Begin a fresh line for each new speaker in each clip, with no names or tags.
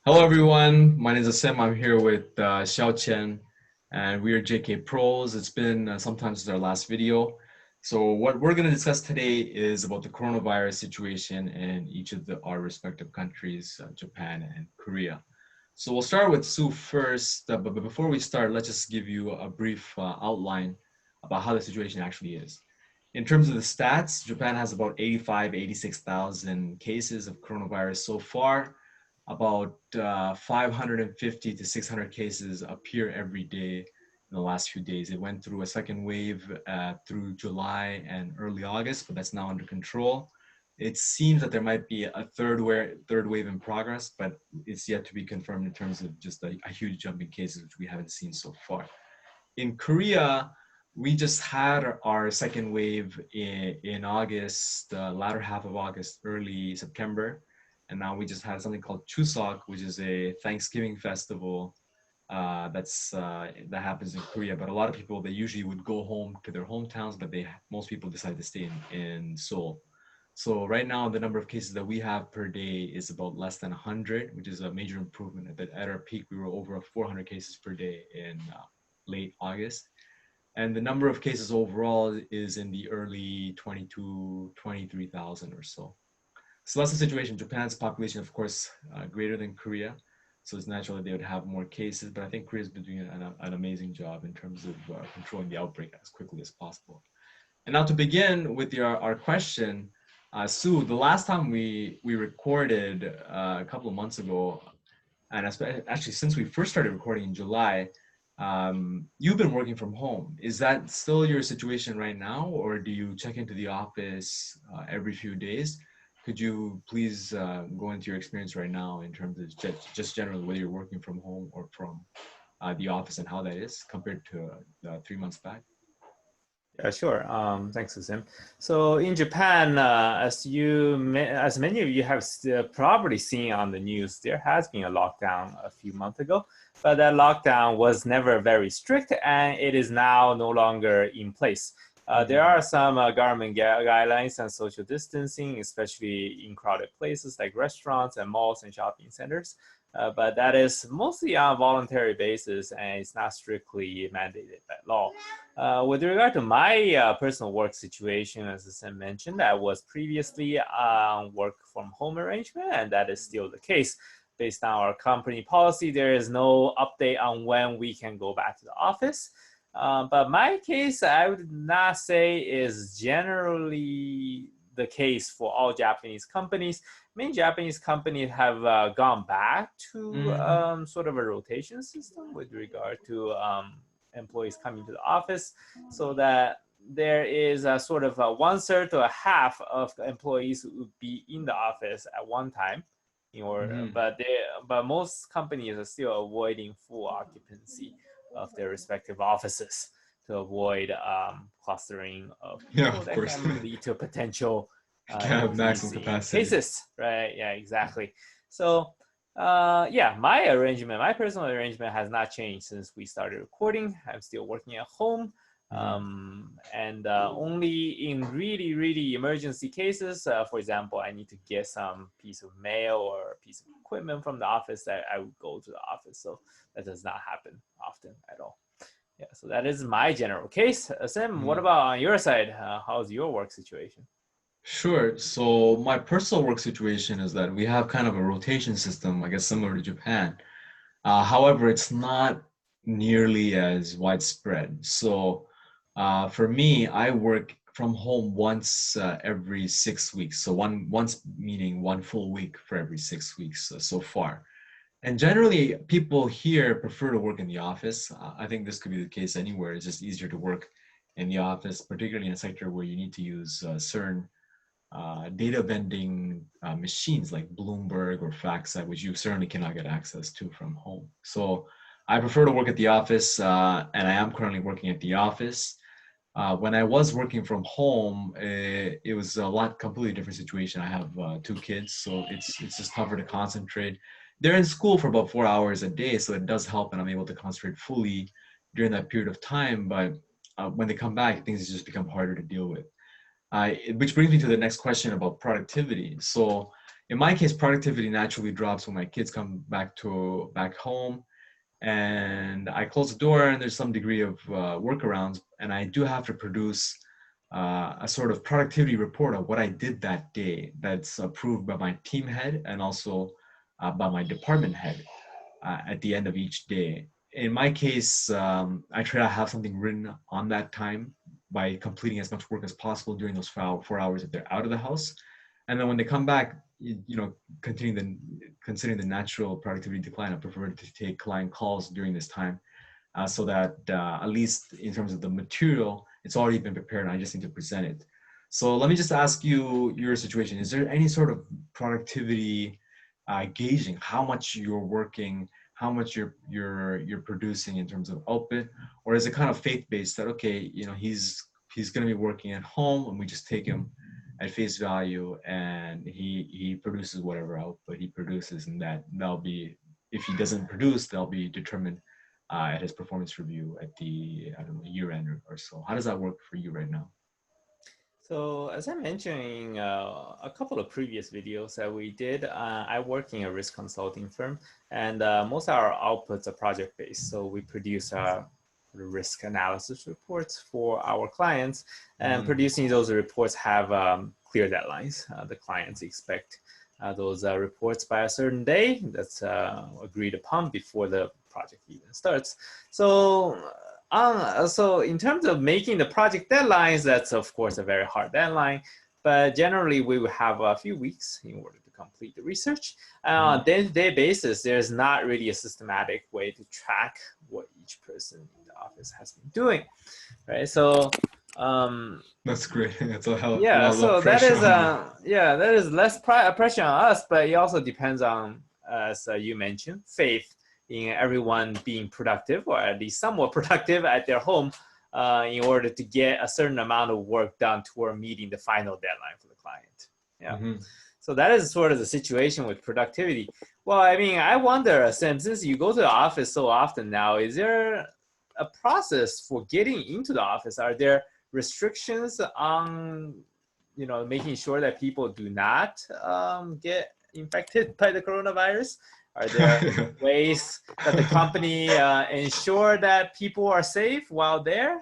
Hello everyone, my name is Asim. I'm here with Xiaochen and we are JK Pros. It's been some time since our last video. So what we're going to discuss today is about the coronavirus situation in each of our respective countries, Japan and Korea. So we'll start with Sue first, but before we start, let's just give you a brief outline about how the situation actually is. In terms of the stats, Japan has about 85, 86,000 cases of coronavirus so far. About 550 to 600 cases appear every day in the last few days. It went through a second wave through July and early August, but that's now under control. It seems that there might be a third wave in progress, but it's yet to be confirmed in terms of just a huge jump in cases, which we haven't seen so far. In Korea, we just had our second wave in August, the latter half of August, early September. And now we just had something called Chuseok, which is a Thanksgiving festival that happens in Korea. But a lot of people, they usually would go home to their hometowns, but most people decide to stay in Seoul. So right now, the number of cases that we have per day is about less than 100, which is a major improvement. At our peak, we were over 400 cases per day in late August. And the number of cases overall is in the early 22, 23,000 or so. So that's the situation. Japan's population, of course, greater than Korea. So it's natural that they would have more cases, but I think Korea's been doing an amazing job in terms of controlling the outbreak as quickly as possible. And now to begin with our question, Sue, the last time we recorded a couple of months ago, and actually since we first started recording in July, you've been working from home. Is that still your situation right now, or do you check into the office every few days? Could you please go into your experience right now in terms of just generally whether you're working from home or from the office and how that is compared to 3 months back?
Yeah, sure. Thanks, Sim. So in Japan, as many of you have probably seen on the news, there has been a lockdown a few months ago, but that lockdown was never very strict, and it is now no longer in place. There are some government guidelines on social distancing, especially in crowded places like restaurants and malls and shopping centers. But that is mostly on a voluntary basis, and it's not strictly mandated by law. With regard to my personal work situation, as I mentioned, I was previously on work from home arrangement, and that is still the case. Based on our company policy, there is no update on when we can go back to the office. But my case, I would not say is generally the case for all Japanese companies. Many Japanese companies have gone back to sort of a rotation system with regard to employees coming to the office, so that there is a sort of a 1/3 to a half of employees who would be in the office at one time. But most companies are still avoiding full occupancy of their respective offices to avoid clustering of
Yeah,
people
of
that
course.
can lead to potential
You can't have maximum
increasing
capacity.
cases, right? Yeah, exactly. So, yeah, my personal arrangement has not changed since we started recording. I'm still working at home. And only in really, really emergency cases, for example, I need to get some piece of mail or a piece of equipment from the office, that I would go to the office. So that does not happen often at all. Yeah, so that is my general case. Sam, what
Mhm.
about on your side? How's your work situation?
Sure. So my personal work situation is that we have kind of a rotation system, I guess similar to Japan. However, it's not nearly as widespread. So for me, I work from home once every 6 weeks. So once meaning one full week for every 6 weeks so far. And generally, people here prefer to work in the office. I think this could be the case anywhere. It's just easier to work in the office, particularly in a sector where you need to use certain data vending machines like Bloomberg or FactSet, which you certainly cannot get access to from home. So I prefer to work at the office, and I am currently working at the office. When I was working from home, it was a completely different situation. I have 2 kids, so it's just tougher to concentrate. They're in school for about 4 hours a day, so it does help, and I'm able to concentrate fully during that period of time. But when they come back, things just become harder to deal with. Which brings me to the next question about productivity. So in my case, productivity naturally drops when my kids come back home, and I close the door, and there's some degree of workarounds, and I do have to produce a sort of productivity report of what I did that day that's approved by my team head and also by my department head at the end of each day. In my case, I try to have something written on that time by completing as much work as possible during those 4 hours that they're out of the house. And then when they come back, considering the natural productivity decline, I prefer to take client calls during this time so that at least in terms of the material, it's already been prepared and I just need to present it. So let me just ask you your situation. Is there any sort of productivity gauging how much you're working, how much you're producing in terms of output, or is it kind of faith-based that okay, he's going to be working at home and we just take him at face value and he produces whatever output he produces, and that'll be, if he doesn't produce, that'll be determined at his performance review at the, I don't know, year end or so. How does that work for you right now?
So as I mentioned in a couple of previous videos that we did, I work in a risk consulting firm, and most of our outputs are project-based. So we produce risk analysis reports for our clients, and producing those reports have clear deadlines. The clients expect those reports by a certain day that's agreed upon before the project even starts. So in terms of making the project deadlines, that's of course a very hard deadline, but generally we will have a few weeks in order to complete the research. On a day-to-day basis, there's not really a systematic way to track what each person in the office has been doing, right? So
that's great. That's a hell
yeah,
lot
so
of pressure on you.
that is less pressure on us, but it also depends on, as you mentioned, faith in everyone being productive, or at least somewhat productive at their home, in order to get a certain amount of work done toward meeting the final deadline for the client. Yeah. So that is sort of the situation with productivity. Well, I mean, I wonder, Sam, since you go to the office so often now, is there a process for getting into the office? Are there restrictions on, making sure that people do not get infected by the coronavirus? Are there ways that the company ensure that people are safe while there?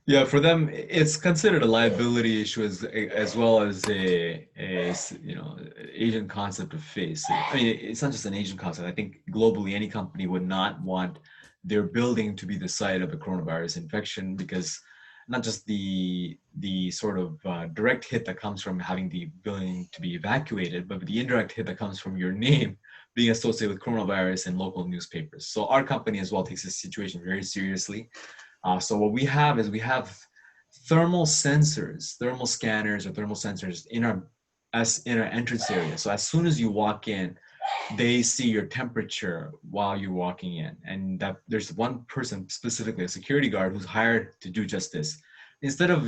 Yeah, for them, it's considered a liability issue as well as Asian concept of face. I mean, it's not just an Asian concept. I think globally, any company would not want their building to be the site of a coronavirus infection, because not just the sort of direct hit that comes from having the building to be evacuated, but the indirect hit that comes from your name being associated with coronavirus in local newspapers. So our company as well takes this situation very seriously. So what we have is we have thermal sensors, thermal scanners or thermal sensors in our entrance area. So as soon as you walk in, they see your temperature while you're walking in, and that there's one person, specifically a security guard, who's hired to do just this. Instead of,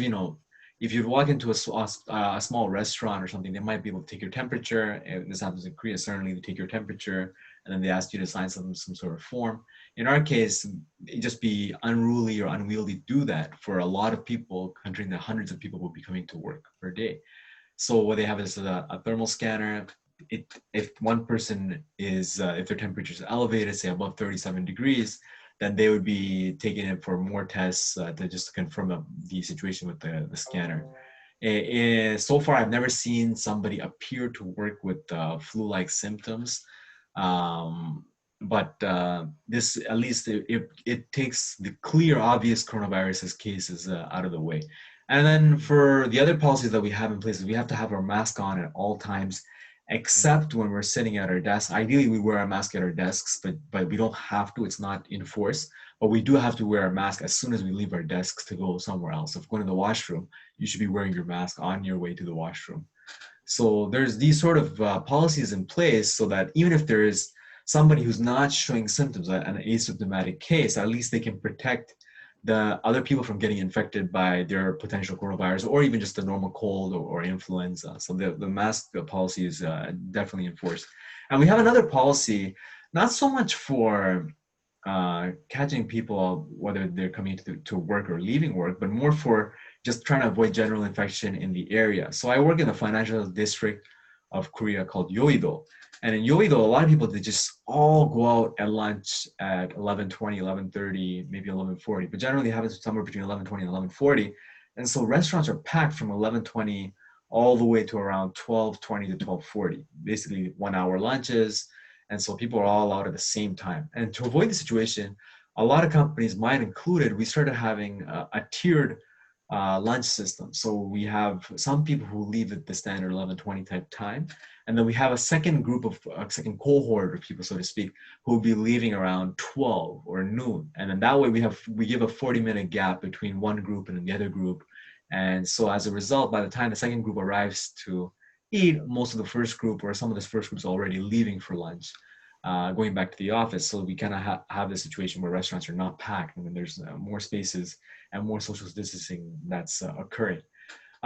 if you walk into a small restaurant or something, they might be able to take your temperature. And this happens in Korea, certainly they take your temperature and then they ask you to sign some sort of form. In our case, it'd just be unruly or unwieldy to do that for a lot of people, considering that hundreds of people will be coming to work per day. So what they have is a thermal scanner. If one person is, if their temperature is elevated, say above 37 degrees, then they would be taken in for more tests to just confirm the situation with the scanner. So far, I've never seen somebody appear to work with flu-like symptoms. But this, at least it takes the clear, obvious coronavirus cases out of the way. And then for the other policies that we have in place, we have to have our mask on at all times, except when we're sitting at our desk. Ideally, we wear a mask at our desks, but we don't have to. It's not enforced. But we do have to wear a mask as soon as we leave our desks to go somewhere else. If going to the washroom, you should be wearing your mask on your way to the washroom. So there's these sort of policies in place so that even if there is somebody who's not showing symptoms, an asymptomatic case, at least they can protect the other people from getting infected by their potential coronavirus, or even just the normal cold or influenza. So the mask policy is definitely enforced. And we have another policy, not so much for catching people, whether they're coming to work or leaving work, but more for just trying to avoid general infection in the area. So I work in the financial district of Korea called Yoido. And in Yoido, a lot of people, they just all go out at lunch at 11:20, 11:30, maybe 11:40, but generally happens somewhere between 11:20 and 11:40. And so restaurants are packed from 11:20 all the way to around 12:20 to 12:40, basically 1 hour lunches. And so people are all out at the same time. And to avoid the situation, a lot of companies, mine included, we started having a tiered lunch system. So we have some people who leave at the standard 11:20 type time. And then we have a second group of, a second cohort of people, so to speak, who will be leaving around 12 or noon. And then that way we give a 40-minute gap between one group and the other group. And so as a result, by the time the second group arrives to eat, most of the first group or some of this first group is already leaving for lunch, going back to the office. So we kind of have this situation where restaurants are not packed, and then there's more spaces and more social distancing that's occurring.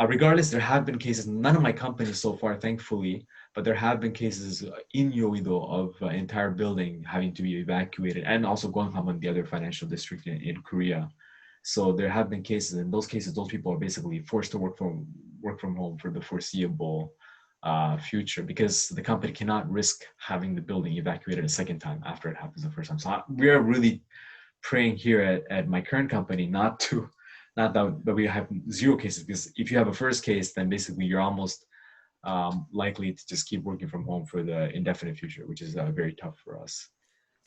Regardless, there have been cases, none of my companies so far, thankfully, but there have been cases in Yoido of entire building having to be evacuated, and also Gwanghwamun, the other financial district in Korea. So there have been cases. In those cases, those people are basically forced to work from home for the foreseeable future, because the company cannot risk having the building evacuated a second time after it happens the first time. So we are really praying here at my current company not that we have zero cases, because if you have a first case, then basically you're almost likely to just keep working from home for the indefinite future, which is very tough for us.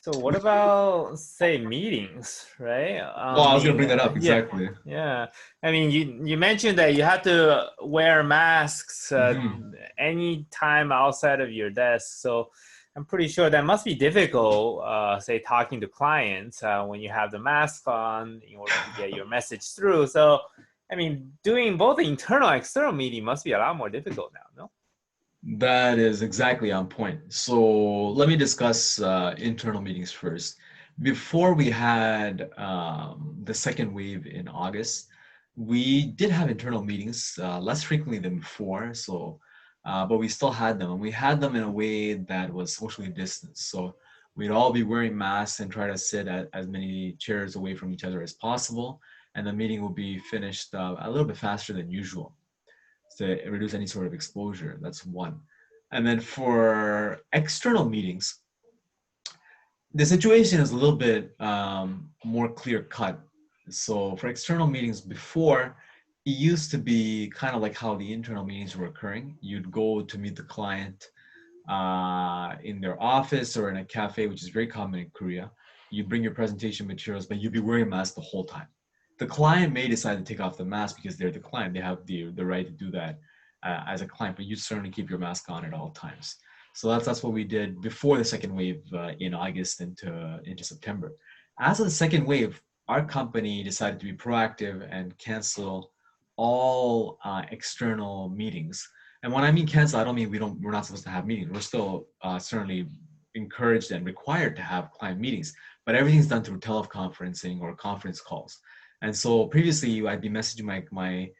So what about, say, meetings, right?
Well, I was going to bring that up, exactly.
Yeah. I mean, you mentioned that you had to wear masks any time outside of your desk. So I'm pretty sure that must be difficult, say, talking to clients when you have the mask on in order to get your message through. So, I mean, doing both internal and external meeting must be a lot more difficult now, no?
That is exactly on point. So let me discuss internal meetings first. Before we had the second wave in August, we did have internal meetings less frequently than before. So, but we still had them, and we had them in a way that was socially distanced. So we'd all be wearing masks and try to sit at as many chairs away from each other as possible, and the meeting will be finished a little bit faster than usual to reduce any sort of exposure. That's one. And then for external meetings, the situation is a little bit more clear cut. So for external meetings before, it used to be kind of like how the internal meetings were occurring. You'd go to meet the client in their office or in a cafe, which is very common in Korea. You bring your presentation materials, but you'd be wearing a mask the whole time. The client may decide to take off the mask because they're the client. They have the right to do that as a client, but you certainly keep your mask on at all times. So that's what we did before the second wave in August into September. As of the second wave, our company decided to be proactive and cancel all external meetings. And when I mean cancel, I don't mean we're not supposed to have meetings. We're still certainly encouraged and required to have client meetings, but everything's done through teleconferencing or conference calls. And so previously, I'd be messaging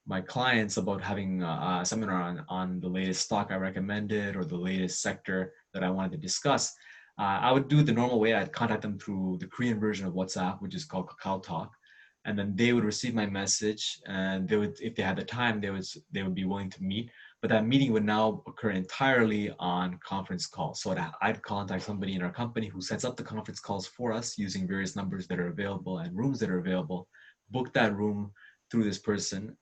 my clients about having a seminar on the latest stock I recommended or the latest sector that I wanted to discuss. I would do it the normal way. I'd contact them through the Korean version of WhatsApp, which is called Kakao Talk, and then they would receive my message, and they would, if they had the time, they would be willing to meet. But that meeting would now occur entirely on conference calls. So I'd contact somebody in our company who sets up the conference calls for us using various numbers that are available and rooms that are available, book that room through this person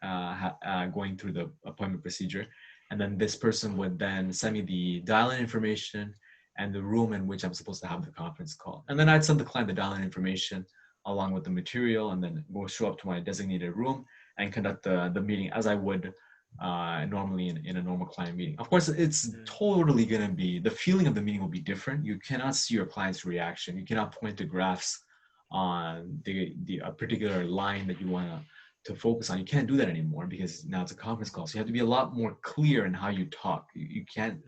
going through the appointment procedure. And then this person would then send me the dial-in information and the room in which I'm supposed to have the conference call. And then I'd send the client the dial-in information along with the material, and then go show up to my designated room and conduct the meeting as I would normally in a normal client meeting. Of course, it's totally gonna be, the feeling of the meeting will be different. You cannot see your client's reaction. You cannot point to graphs on a particular line that you wanna to focus on. You can't do that anymore because now it's a conference call. So you have to be a lot more clear in how you talk. You can't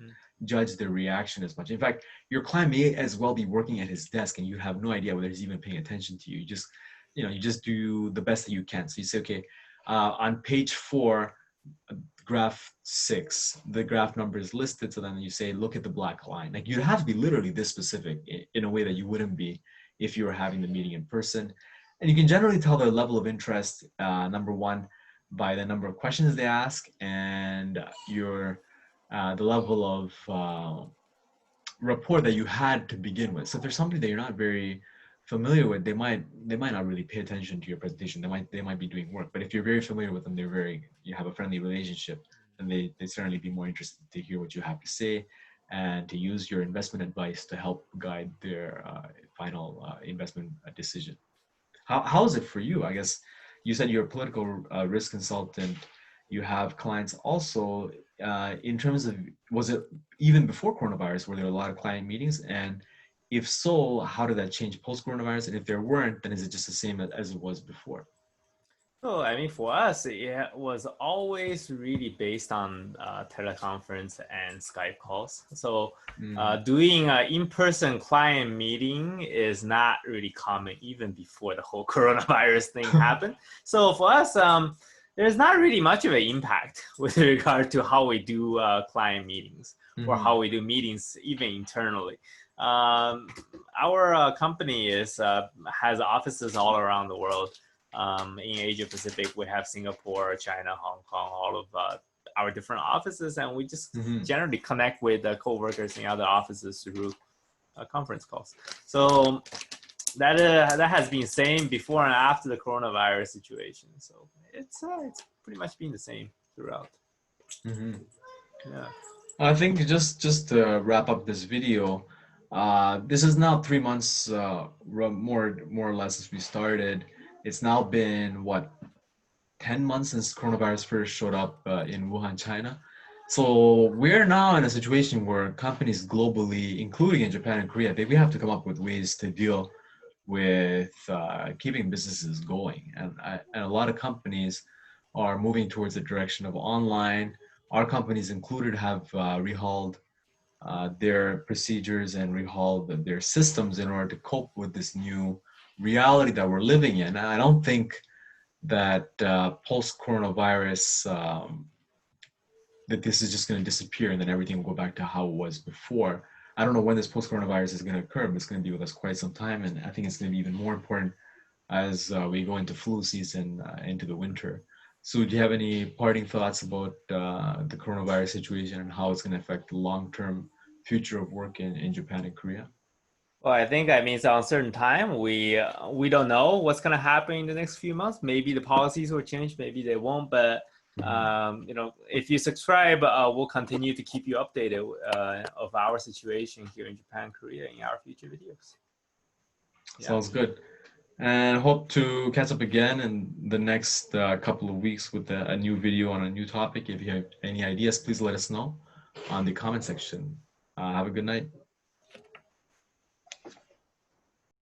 judge their reaction as much. In fact, your client may as well be working at his desk and you have no idea whether he's even paying attention to you. You just do the best that you can. So you say, okay, on page 4, graph 6, the graph number is listed. So then you say, look at the black line. Like, you have to be literally this specific in a way that you wouldn't be if you were having the meeting in person. And you can generally tell their level of interest, number one, by the number of questions they ask and your the level of rapport that you had to begin with. So if there's somebody that you're not very familiar with, they might not really pay attention to your presentation. They might be doing work, but if you're very familiar with them, you have a friendly relationship, and they certainly be more interested to hear what you have to say and to use your investment advice to help guide their final investment decision. How is it for you? I guess you said you're a political risk consultant. You have clients also. In terms of, was it even before coronavirus? Were there a lot of client meetings? And if so, how did that change post coronavirus? And if there weren't, then is it just the same as it was before?
So, I mean, for us, it was always really based on teleconference and Skype calls. So,
Mm,
doing an in-person client meeting is not really common even before the whole coronavirus thing happened. So, for us, there's not really much of an impact with regard to how we do client meetings or
mhm,
how we do meetings even internally. Um, our company has offices all around the world. In Asia Pacific, we have Singapore, China, Hong Kong, all of our different offices, and we just
mhm.
generally connect with co-workers in other offices through conference calls. So that has been same before and after the coronavirus situation. So it's pretty much been the same throughout.
Mhm.
Yeah.
I think just to wrap up this video, this is now 3 months, more or less since we started. It's now been what, 10 months since coronavirus first showed up in Wuhan, China. So we're now in a situation where companies globally, including in Japan and Korea, we have to come up with ways to deal with keeping businesses going. And a lot of companies are moving towards the direction of online. Our companies included have rehauled their procedures and rehauled their systems in order to cope with this new reality that we're living in. And I don't think that post coronavirus, that this is just going to disappear and then everything will go back to how it was before. I don't know when this post coronavirus is going to occur, but it's going to be with us quite some time. And I think it's going to be even more important as we go into flu season, into the winter. So, do you have any parting thoughts about the coronavirus situation and how it's going to affect the long term future of work in Japan and Korea?
Well, I think that means uncertain time. We don't know what's going to happen in the next few months. Maybe the policies will change, maybe they won't. But
Mhm.
if you subscribe, we'll continue to keep you updated of our situation here in Japan, Korea, in our future videos. Yeah.
Sounds good. And hope to catch up again in the next couple of weeks with a new video on a new topic. If you have any ideas, please let us know on the comment section. Have a good night.